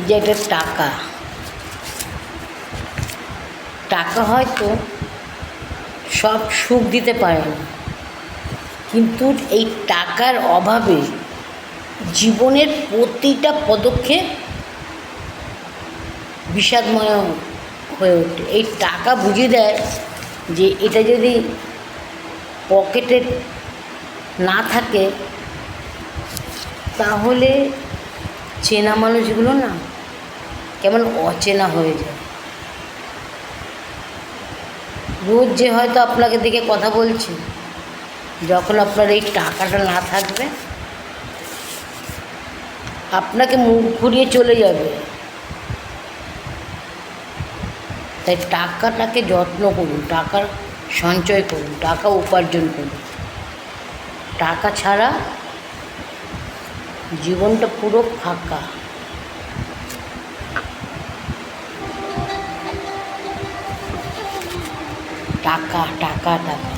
যে একটা টাকা টাকা হয়তো সব সুখ দিতে পারে না, কিন্তু এই টাকার অভাবে জীবনের প্রতিটা পদক্ষেপ বিষাদময় হয়ে ওঠে। এই টাকা বুঝিয়ে দেয় যে এটা যদি পকেটে না থাকে তাহলে চেনা মানুষগুলো না কেমন অচেনা হয়ে যায়। রোজ যে হয়তো আপনাকে দেখে কথা বলছে, যখন আপনার এই টাকাটা না থাকবে আপনাকে মুখ ঘুরিয়ে চলে যাবে। তাই টাকাটাকে যত্ন করুন, টাকার সঞ্চয় করুন, টাকা উপার্জন করুন। টাকা ছাড়া জীবনটা পুরো ফাঁকা। টাকা টাকা টাকা।